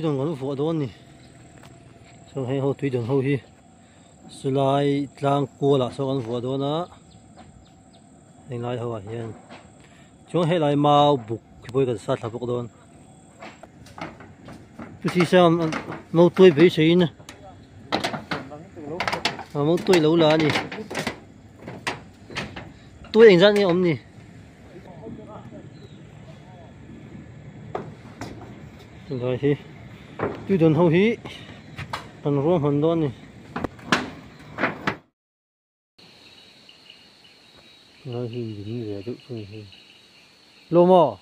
Tùy còn phụ đó nè, sau hay hậu tùy hậu hi, slide lang cua là sau còn phụ đó nó, hình lại hậu hiện, chúng hay lại mau buộc cái bôi cái sát là buộc đó, tu sĩ sao mau tuổi bị gì nè, mau tuổi lâu là nè, tuổi anh ra nè ông nè, rồi hi. Tùy đường hậu hi, phần ruộng phần đó nè, rồi hi gì vậy tụi tôi, lô mò,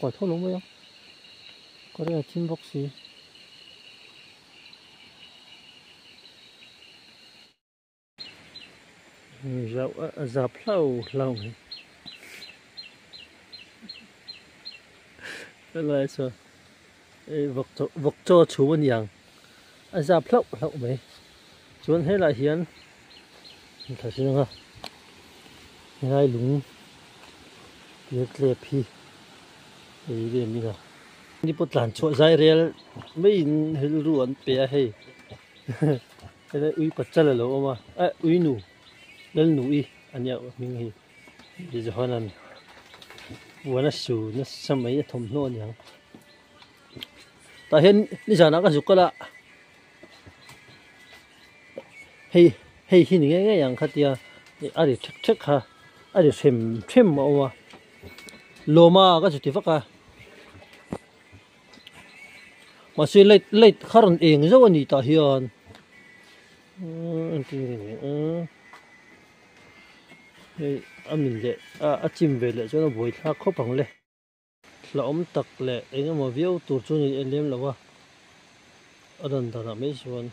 quả thô lắm không? Có đây là chim bóc xí, dạp lâu lâu. Đây là sao? Vật cho chú anh yang, dạp lâu lâu mấy, chú anh hết lại hiền, thật sự không? Ngay lúng, biết lẹp hi, đấy để mình nào. Đi bắt lăn chỗ dài rel, mấy hết ruộng bè hay, cái đấy uy bắt chân là lâu mà, uy nụ, lên nụ y, anh nhớ mình hi, bây giờ hắn buồn nó sù nó xăm mấy thùng nón nhở, tại hiện đi giờ nó có dục cái là, hay hay khi những cái dạng khác tia, ở đây check check ha, ở đây xem xem mà lô ma cái gì vậy cả, mà suy lấy lấy khá là eng rồi anh ta hiện, mình lệ chim về lệ cho nó bồi thác khóc bằng lệ là ống tắc lệ anh mà viêu tụt cho người em là wa ở đằng đó là mấy xuân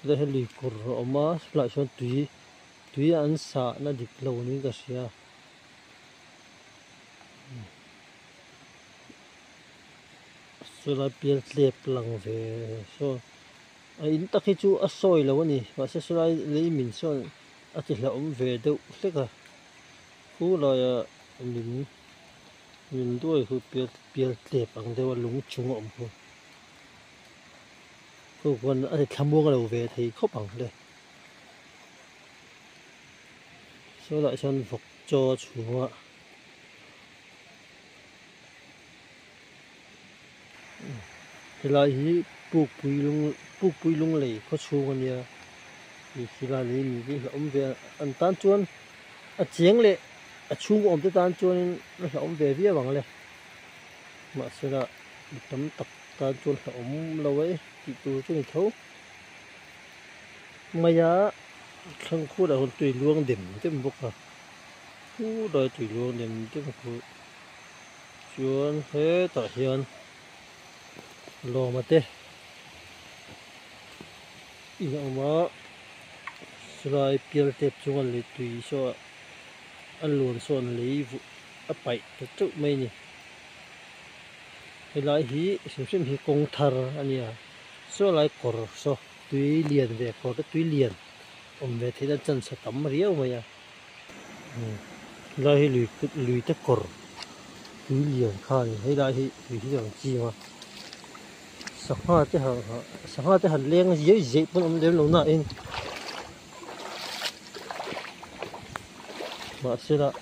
đây là lì cột rồi mà lại xuân tùy tùy ăn xả nó địch lâu ní cái gì à rồi là bia lẹp lằng về so anh ta khi chú soi là vậy nè và sẽ soi lấy mình soi chỉ là ống về đâu thích à cú là mình đuôiคือเปียเจ็บอังเดียวลุงชงอมคือคนอะไรทำมัวกันเราเวทีครบอังเลย所以来想服做厝啊ทีไรที่ปลูกปุ๋ยลงเลยเขาชูกันเนี่ยทีไรนี้มีที่อมเวอันตันจวนเจียงเลยชูอมที่ตันจวนเราอมเวเวียบังเลยมาเสร็จละตั้มตักตันจวนเราอมเราไว้ที่ตัวจนเขามายาทั้งคู่เราคนตุยลวงเด่มเต็มบกอ่ะคู่โดยตุยลวงเด่มเต็มคู่ชวนเฮ้ต่อเฮียนรอมาเต้อีกอย่างว่าสลายเปียร์เต็บจวนเลยตุยชัวอันหลวนส่วนเลยไปจะจุไม่นี่เวลาฮีสิ่งที่กงทาร์อันนี้สลายกอร์soตุยเลียนเด็กก็ตุยเลียนเวทีนั้นจันทร์สตัมเรียวมา呀来旅的果儿，旅游看，迄来去旅游机嘛。上下这很凉，热，不能连路那因。嘛是啦，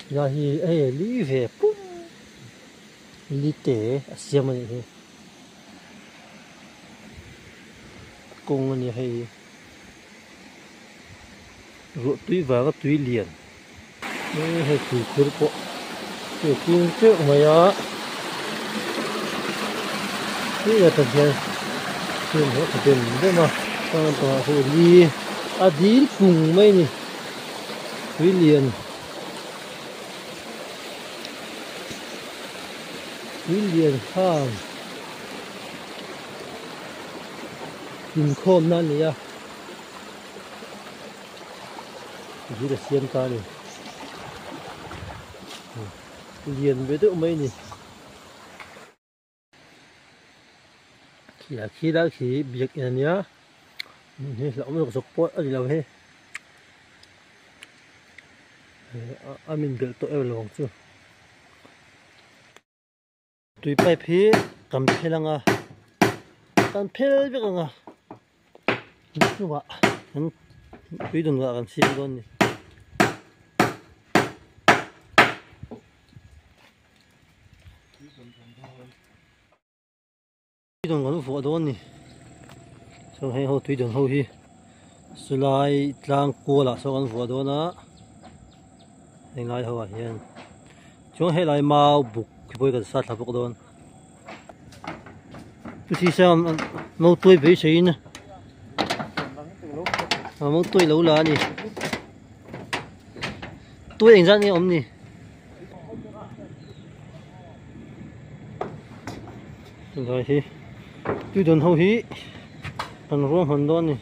然后旅费不，旅得什么的，公呢系。ruộng túi và các túi liền đây là túi cướp bộ túi kim trước mà đó đây là thật này tiền họ phải tiền đấy mà còn tòa hồ đi đi cùng mấy nè túi liền ham kim khomนั่นนี่à chỉ là xiên ta này liền với tự mấy này khi đã khi việc này nhá lão mới được pot ở đâu hết mình được tội ở lòng chưa tùy bài phí cầm phê lăng à cầm phê biết không à như vậy hắn tùy đừng gọi cầm xin luôn đi tùy đừng gọi phụ luôn đi sau hay hậu tùy đừng hậu hi slide lang cua là sau ăn phụ đó nữa hiện lại hậu à hiện chúng hay lại mau buộc cái bôi cái sát là buộc đó thì sao mau tuổi bị gì nè mau tuổi lâu là nè tuổi anh ra nè ông nè rồi thì tôi đừng hâu hí phần ruộng phần đó nè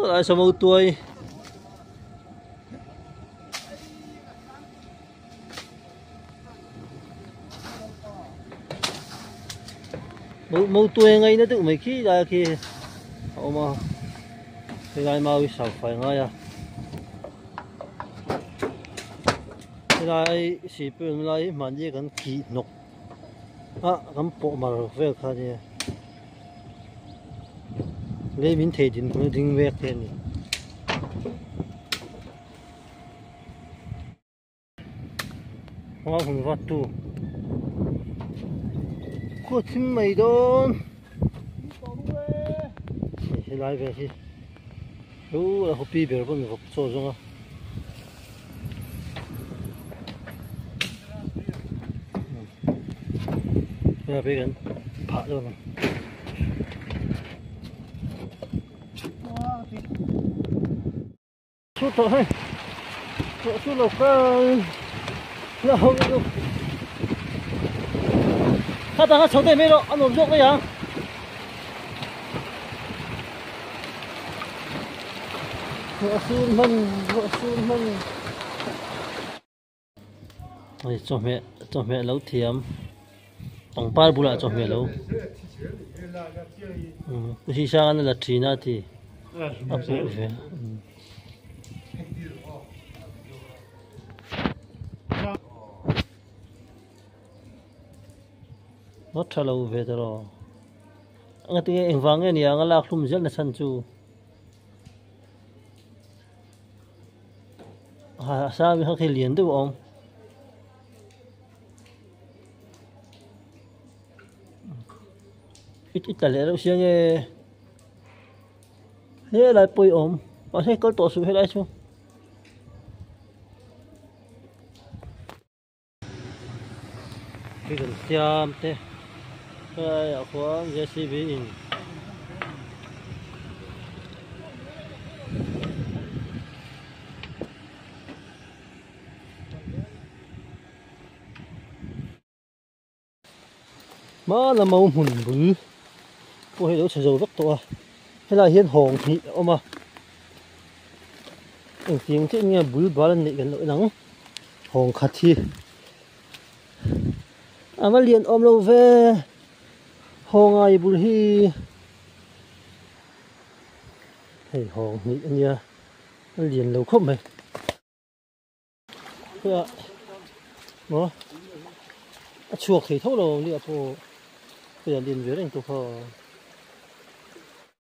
lại sao mau tuổi mau tuổi ngay nó tự mấy khi ra khi họ mà cái này mau sầu phải ngay à cái này chỉ bên này mà như cái kỳ nọc à cái bộ mà về cái này lấy mình thấy đến nó đinh về thế này hoa hồng vắt tu có chim mày đó thì lại về thì ú là hộp bì bèo vẫn hộp sôi xong à bây giờ bây giờ phá rồi mà chút thôi chút lộc là không được他等下球队没了，俺们做个样。我输闷。ôi cho mẹ nấu thiếm tổng ba bữa lại cho mẹ nấu khi sang ăn là chỉ na thì áp dụng về nó trả lâu về rồi anh thấy anh vắng cái này anh lạc lum rất là săn chu sao mình không thể liền được không ít là lẽ đâu xíu nghe thế lại bồi ổn mà thấy có tổ sự hết đấy chứ cái gần tiêm thế cái ở khoang JCB mà là màu hùn bự ôi đó sẽ dầu rất to hay là hiên hồng thì ôm mà tiếng chứ nghe bự quá là nị cái lưỡi nắng hồng khát thi mà liền ôm lâu về hồng ai bự hi hey hồng nị nha liền lâu không mày cái nó chuột thì thấu đầu liệu phụ bây giờ liền dưới anh tụi họ